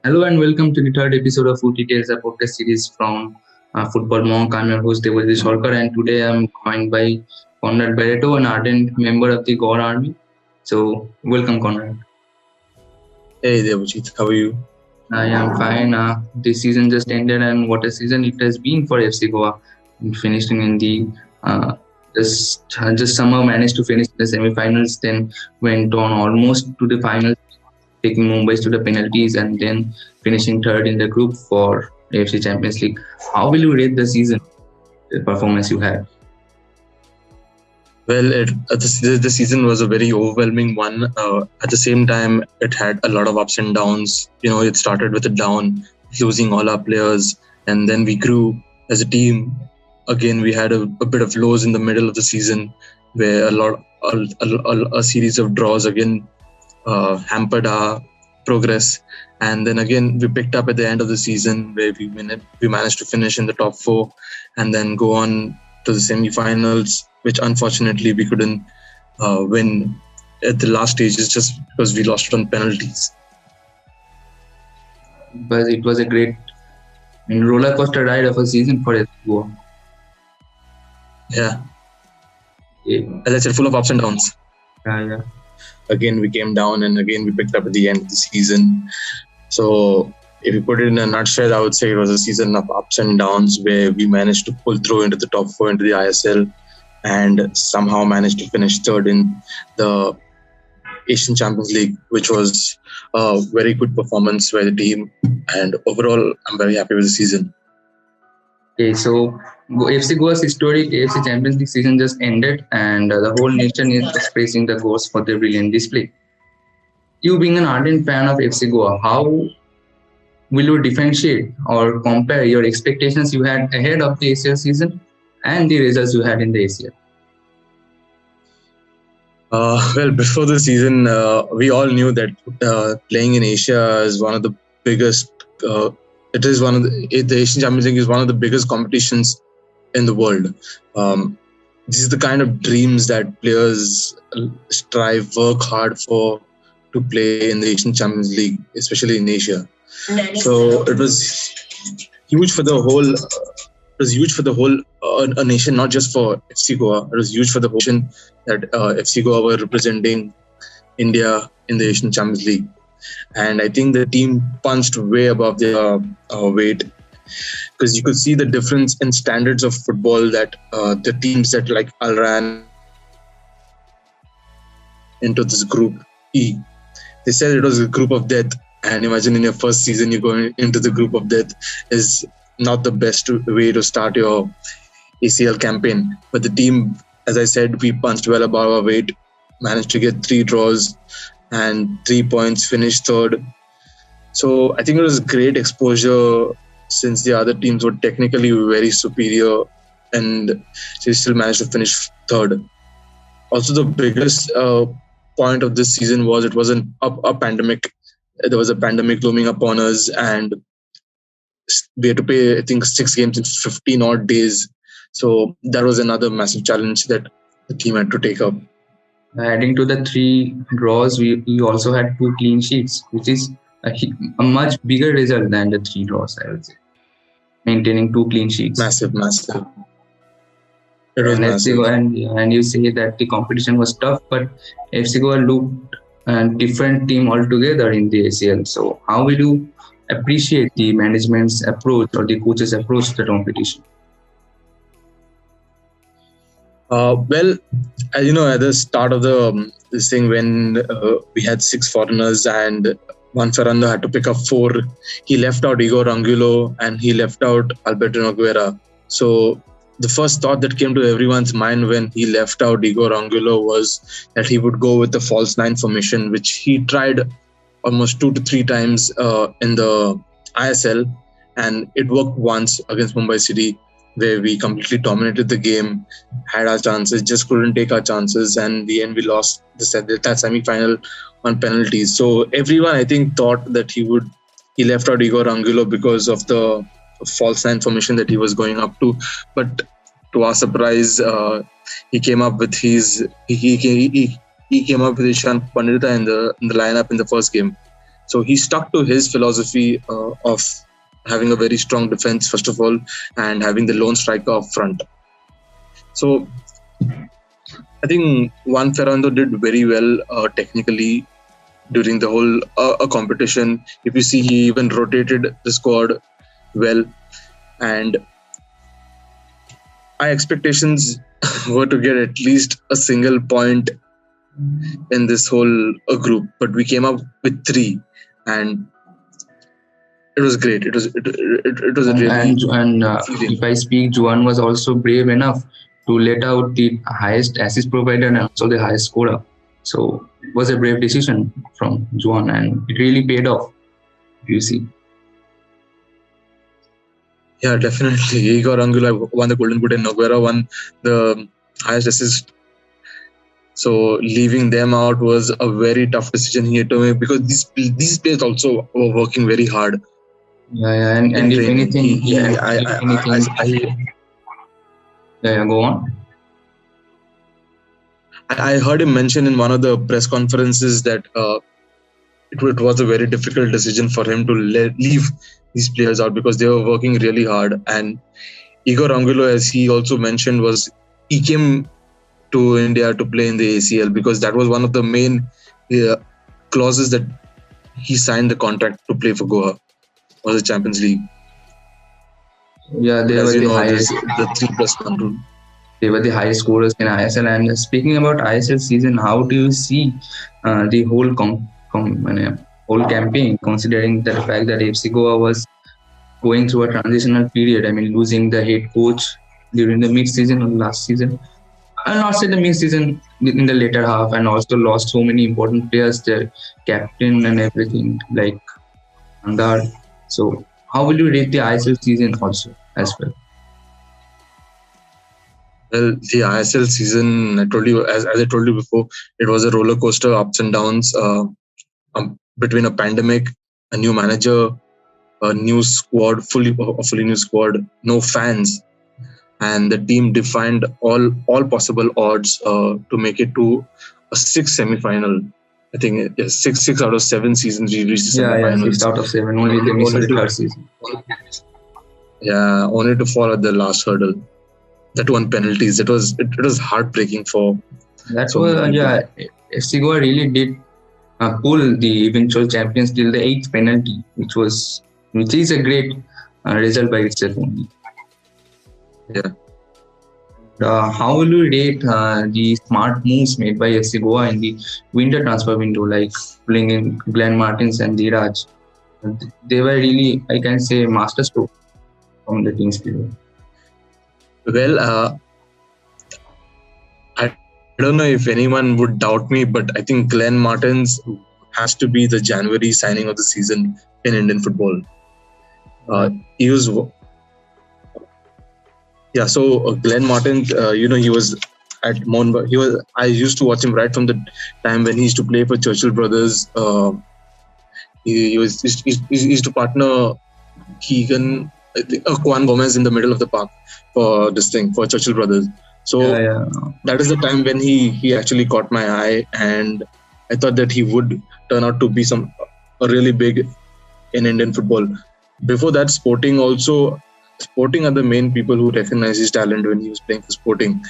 Hello and welcome to the third episode of Footy Tales, a podcast series from Football Monk. I'm your host Devajit Solkar, and today I'm joined by Conrad Barreto, an ardent member of the Gaur army. So, welcome, Conrad. Hey Devajit, how are you? I am fine. This season just ended, and what a season it has been for FC Goa. Finishing in the just somehow managed to finish the semi-finals, then went on almost to the finals, taking Mumbai to the penalties, and then finishing third in the group for AFC Champions League. How will you rate the season, the performance you had? Well, the season was a very overwhelming one. At the same time, it had a lot of ups and downs. It started with a down, losing all our players, and then we grew as a team. Again, we had a bit of lows in the middle of the season, where a series of draws again hampered our progress. And then again, we picked up at the end of the season, where we managed to finish in the top four, and then go on to the semi-finals, which unfortunately we couldn't win at the last stages just because we lost on penalties. But it was a great roller coaster ride of a season for FC Goa. Yeah. As I said, full of ups and downs. Yeah. Again, we came down and again we picked up at the end of the season. So if you put it in a nutshell, I would say it was a season of ups and downs where we managed to pull through into the top four into the ISL and somehow managed to finish third in the Asian Champions League, which was a very good performance by the team. And overall, I'm very happy with the season. Okay, so FC Goa's historic AFC Champions League season just ended, and the whole nation is praising the Goals for their brilliant display. You being an ardent fan of FC Goa, how will you differentiate or compare your expectations you had ahead of the ACL season and the results you had in the ACL? Well, before the season, we all knew that playing in Asia is one of the biggest. The Asian Champions League is one of the biggest competitions in the world. This is the kind of dreams that players work hard for to play in the Asian Champions League, especially in Asia. So it was huge for the whole. It was huge for the whole nation, not just for FC Goa. It was huge for the whole nation that FC Goa were representing India in the Asian Champions League. And I think the team punched way above their weight, because you could see the difference in standards of football that the teams that like Al ran into this group E. They said it was a group of death, and imagine in your first season you go into the group of death is not the best way to start your ACL campaign. But the team, as I said, we punched well above our weight, managed to get 3 draws and 3 points, finished third. So I think it was great exposure, since the other teams were technically very superior and they still managed to finish third. Also, the biggest point of this season was it was a pandemic. There was a pandemic looming upon us, and we had to play, I think, 6 games in 15 odd days. So that was another massive challenge that the team had to take up. Adding to the 3 draws, we also had 2 clean sheets, which is a much bigger result than the 3 draws, I would say. Maintaining 2 clean sheets. Massive. It was massive. And you say that the competition was tough, but FC Goa looked a different team altogether in the ACL. So how will you appreciate the management's approach or the coach's approach to the competition? Well, as you know, at the start of this thing, when we had 6 foreigners and Juan Ferrando had to pick up 4, he left out Igor Angulo and he left out Alberto Nogueira. So the first thought that came to everyone's mind when he left out Igor Angulo was that he would go with the false 9 formation, which he tried almost 2 to 3 times in the ISL, and it worked once against Mumbai City, where we completely dominated the game, had our chances, just couldn't take our chances, and in the end we lost that semi-final on penalties. So everyone, I think, thought that he left out Igor Angulo because of the false 9 formation that he was going up to. But to our surprise, he came up with he came up with Ishan Pandita in the lineup in the first game, So he stuck to his philosophy of having a very strong defense, first of all, and having the lone striker up front. So I think Juan Ferrando did very well technically during the whole competition. If you see, he even rotated the squad well, and our expectations were to get at least a single point in this whole group, but we came up with 3, and it was great. It was a really feeling. If I speak, Juan was also brave enough to let out the highest assist provider and also the highest scorer. So it was a brave decision from Juan, and it really paid off. You see. Yeah, definitely. Igor Angula won the Golden Boot and Noguera won the highest assist. So leaving them out was a very tough decision he had to make, because these players also were working very hard. Yeah, and if anything, go on. I heard him mention in one of the press conferences that it was a very difficult decision for him to leave these players out, because they were working really hard. And Igor Angulo, as he also mentioned, he came to India to play in the ACL, because that was one of the main clauses that he signed the contract to play for Goa, was the Champions League. Yeah, they were the highest. The 3+1 rule. They were the highest scorers in ISL. And speaking about ISL season, how do you see the whole whole campaign, considering the fact that FC Goa was going through a transitional period? I mean, losing the head coach during the mid-season or last season. I'll not say the mid-season, in the later half, and also lost so many important players, their captain and everything, like Gaur. So how will you rate the ISL season also as well? Well, the ISL season, I told you, as I told you before, it was a roller coaster, ups and downs, between a pandemic, a new manager, a new squad, fully new squad, no fans, and the team defined all possible odds to make it to a 6th semi-final. I think 6 out of 7 seasons we reached the semi-finals. 6 out of 7. Only they missed the 3rd season. Yeah, only to fall at the last hurdle. That one penalties. It was heartbreaking for. That's why FC Goa really did pull the eventual champions till the 8th penalty, which is a great result by itself only. Yeah. How will you rate the smart moves made by FC Goa in the winter transfer window, like pulling in Glenn Martins and Dheeraj? They were really, I can say, masterstroke from the team's period. Well, I don't know if anyone would doubt me, but I think Glenn Martins has to be the January signing of the season in Indian football. He was. Yeah, so Glenn Martins, he was at Mohun. I used to watch him right from the time when he used to play for Churchill Brothers. He used to partner Keegan, I think, Juan Gomez in the middle of the park for Churchill Brothers. So that is the time when he actually caught my eye, and I thought that he would turn out to be a really big in Indian football. Before that, Sporting are the main people who recognize his talent when he was playing for Sporting.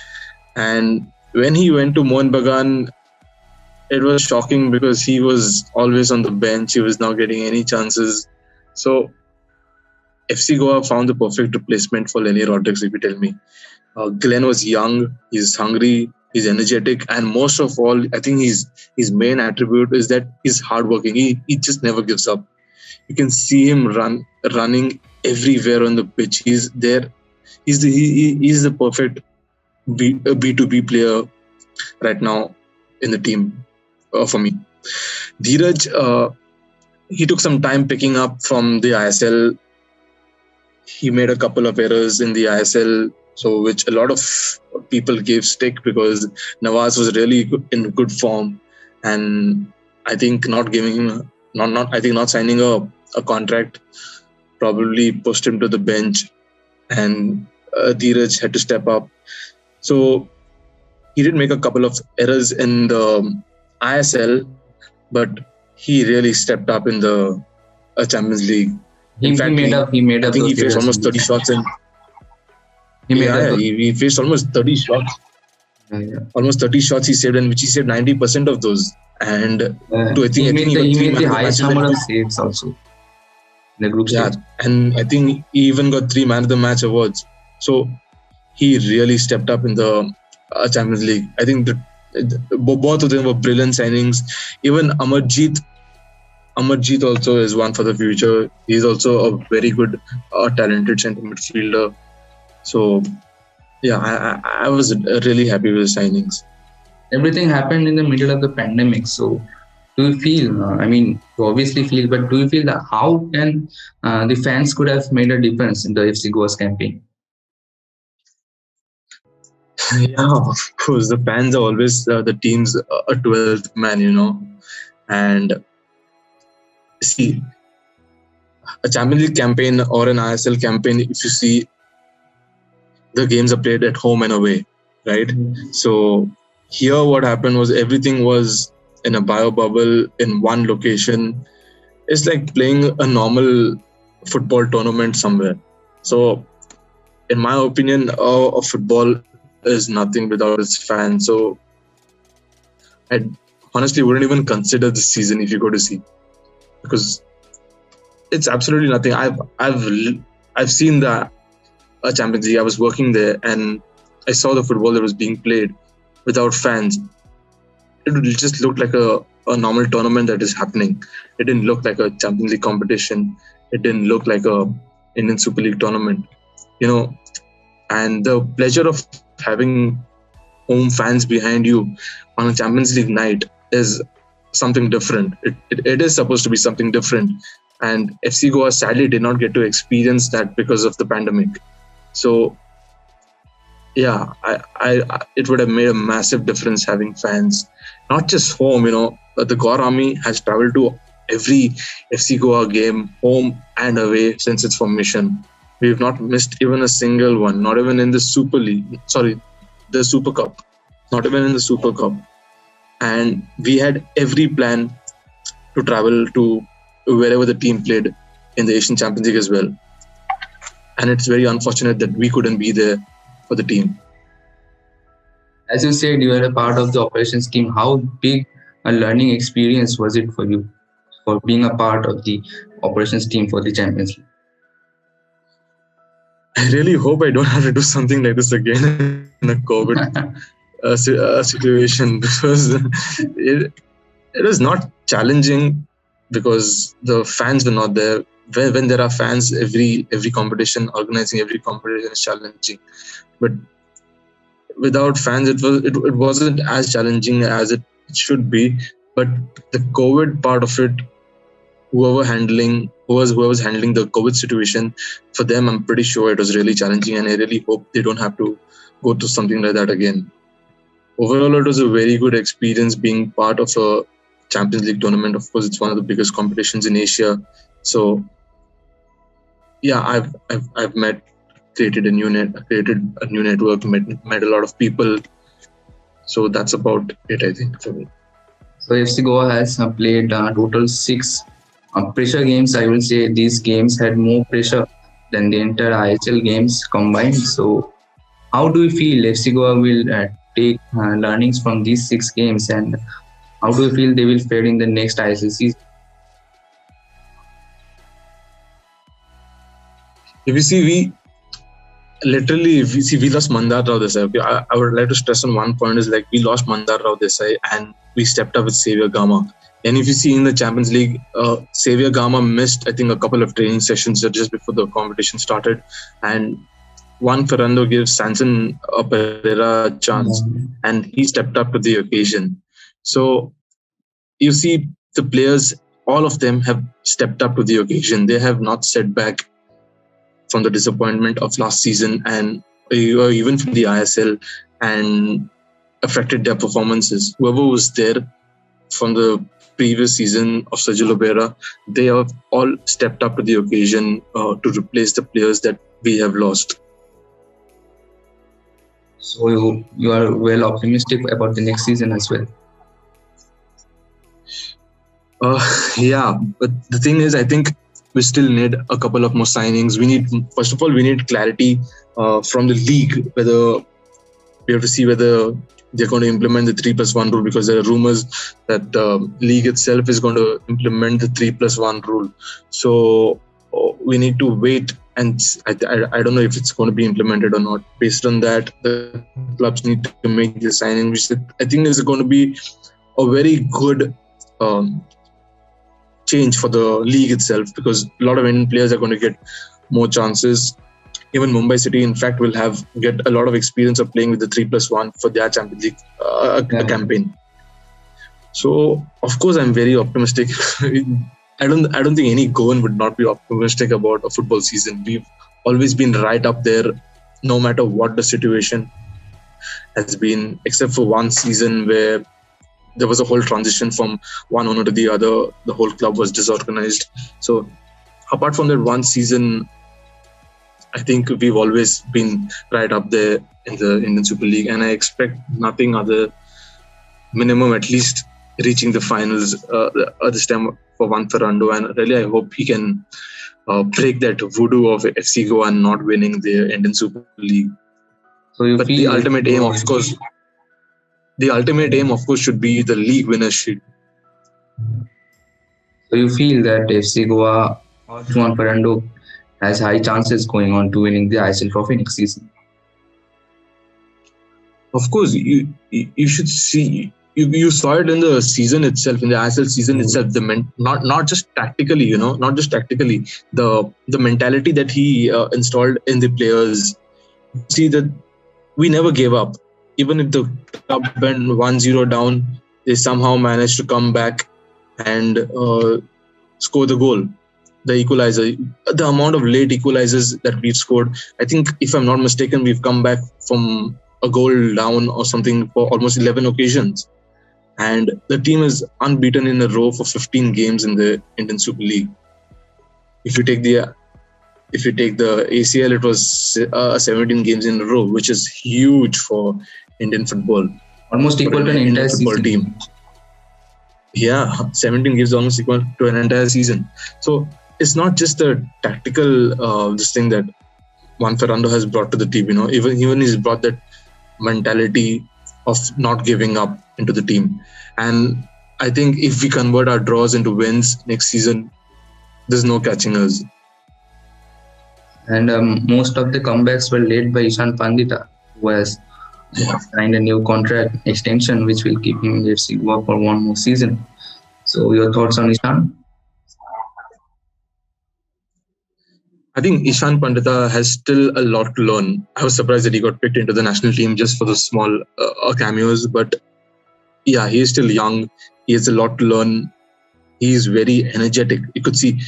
And when he went to Mohun Bagan, it was shocking because he was always on the bench. He was not getting any chances. So FC Goa found the perfect replacement for Lenny Rodriguez, if you tell me. Glenn was young, he's hungry, he's energetic, and most of all, I think his main attribute is that he's hardworking. He just never gives up. You can see him running everywhere on the pitch. He's there. He's the perfect B2B player right now in the team for me. Dheeraj, he took some time picking up from the ISL. He made a couple of errors in the ISL, so which a lot of people gave stick because Nawaz was really in good form, and I think not signing a contract probably pushed him to the bench, and Dheeraj had to step up. So he did make a couple of errors in the ISL, but he really stepped up in the Champions League. He, In he fact, made up. He made I up think those he faced figures. almost 30 shots and He made up. he faced almost 30 shots. Yeah. Almost 30 shots he saved, and which he saved 90% of those. And He made he the got 3 man of the highest matches. number of saves also in the group Yeah, stage. and I think he even got 3 man of the match awards. So he really stepped up in the Champions League. I think both of them were brilliant signings. Even Amarjeet also is one for the future. He's also a very good, talented centre midfielder. So yeah, I was really happy with the signings. Everything happened in the middle of the pandemic. So, do you feel? I mean, you obviously feel, but do you feel that how can the fans could have made a difference in the FC Goa's campaign? Yeah, of course, the fans are always the team's 12th man, and see, a Champions League campaign or an ISL campaign, if you see, the games are played at home and away, right? So here what happened was everything was in a bio bubble in one location. It's like playing a normal football tournament somewhere. So in my opinion, a football is nothing without its fans. So I honestly wouldn't even consider this season if you go to see, because it's absolutely nothing. I've seen the Champions League. I was working there and I saw the football that was being played without fans. It just looked like a normal tournament that is happening. It didn't look like a Champions League competition. It didn't look like a Indian Super League tournament, and the pleasure of having home fans behind you on a Champions League night is something different. It is supposed to be something different, and FC Goa sadly did not get to experience that because of the pandemic. So yeah, it would have made a massive difference having fans, not just home. The Gaur Army has traveled to every FC Goa game, home and away, since its formation. We've not missed even a single one, not even in the Super League. Sorry, the Super Cup. Not even in the Super Cup. And we had every plan to travel to wherever the team played in the Asian Champions League as well. And it's very unfortunate that we couldn't be there for the team. As you said, you are a part of the operations team. How big a learning experience was it for you for being a part of the operations team for the Champions League? I really hope I don't have to do something like this again in a COVID situation, because it was not challenging because the fans were not there. When there are fans, every competition, organizing every competition is challenging. But without fans, it wasn't as challenging as it should be. But the COVID part of it, whoever was handling the COVID situation, for them, I'm pretty sure it was really challenging, and I really hope they don't have to go through something like that again. Overall, it was a very good experience being part of a Champions League tournament. Of course, it's one of the biggest competitions in Asia. So, yeah, I've created a new network, met a lot of people. So that's about it, I think, for me. So FC Goa has played total 6 pressure games. I will say these games had more pressure than the entire IHL games combined. So how do you feel FC Goa will take learnings from these 6 games, and how do you feel they will fare in the next IHL season? If you see, we lost Mandar Rao Desai. Okay, I would like to stress on one point is like we lost Mandar Rao Desai and we stepped up with Xavier Gama. And if you see in the Champions League, Xavier Gama missed, I think, a couple of training sessions just before the competition started. And Juan Ferrando gives Sanson Pereira a chance, and he stepped up to the occasion. So you see the players, all of them have stepped up to the occasion. They have not set back from the disappointment of last season and even from the ISL and affected their performances. Whoever was there from the previous season of Sergio Lobera, they have all stepped up to the occasion to replace the players that we have lost. So you are well optimistic about the next season as well? Yeah, but the thing is, I think we still need a couple of more signings. First of all, we need clarity from the league, whether we have to see whether they're going to implement the 3+1 rule, because there are rumors that the league itself is going to implement the 3+1 rule. So we need to wait, and I don't know if it's going to be implemented or not. Based on that, the clubs need to make the signing, which I think is going to be a very good change for the league itself, because a lot of Indian players are going to get more chances. Even Mumbai City, in fact, will get a lot of experience of playing with the 3+1 for their Champions League campaign. So, of course, I'm very optimistic. I don't think any Goan would not be optimistic about a football season. We've always been right up there, no matter what the situation has been, except for one season where there was a whole transition from one owner to the other. The whole club was disorganized. So, apart from that one season, I think we've always been right up there in the Indian Super League, and I expect nothing other, minimum at least reaching the finals this time for Juan Ferrando. And really, I hope he can break that voodoo of FC Goa and not winning the Indian Super League. So but the ultimate aim, of course, should be the league winnership. So you feel that FC Goa or Juan Ferrando has high chances going on to winning the ISL trophy next season? Of course, you should see. You saw it in the season itself, in the ISL season itself. Not just tactically, the mentality that he installed in the players. See that we never gave up. Even if the club went 1-0 down, they somehow managed to come back and score the goal, the equalizer. The amount of late equalizers that we've scored, I think, if I'm not mistaken, we've come back from a goal down or something for almost 11 occasions. And the team is unbeaten in a row for 15 games in the Indian Super League. If you take the ACL, it was 17 games in a row, which is huge for Indian football. Almost equal to an entire season. Team. Yeah, 17 games almost equal to an entire season. So it's not just a tactical this thing that Juan Ferrando has brought to the team. Even he's brought that mentality of not giving up into the team. And I think if we convert our draws into wins next season, there's no catching us. And most of the comebacks were led by Ishan Pandita, who has signed a new contract extension, which will keep him in FC Goa for one more season. So, your thoughts on Ishan? I think Ishan Pandita has still a lot to learn. I was surprised that he got picked into the national team just for the small cameos. But yeah, he is still young. He has a lot to learn. He is very energetic. You could see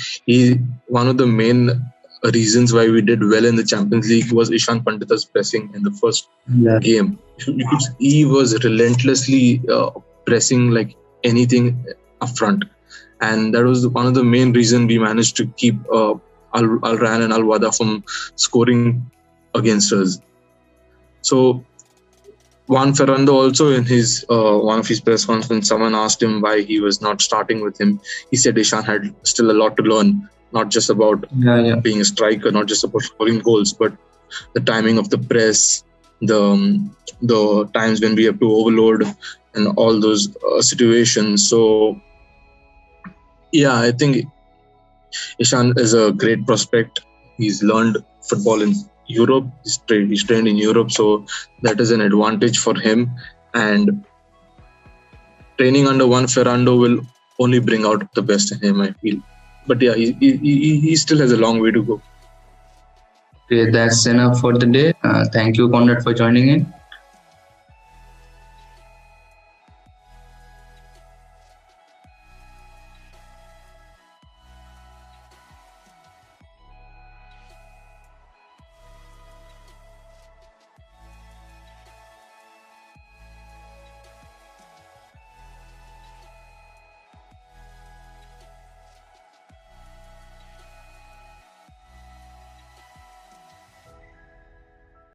one of the main reasons why we did well in the Champions League was Ishan Pandita's pressing in the first game. He was relentlessly pressing like anything up front. And that was one of the main reasons we managed to keep Al Rayyan and Al Wada from scoring against us. So Juan Ferrando also, in his one of his press conferences, when someone asked him why he was not starting with him, he said Ishan had still a lot to learn, not just about being a striker, not just about scoring goals, but the timing of the press, the times when we have to overload and all those situations. So yeah, I think Ishan is a great prospect. He's learned football in Europe. He's trained in Europe, so that is an advantage for him. And training under Juan Ferrando will only bring out the best in him, I feel. But yeah, he still has a long way to go. Okay, that's enough for the day. Thank you, Conrad, for joining in.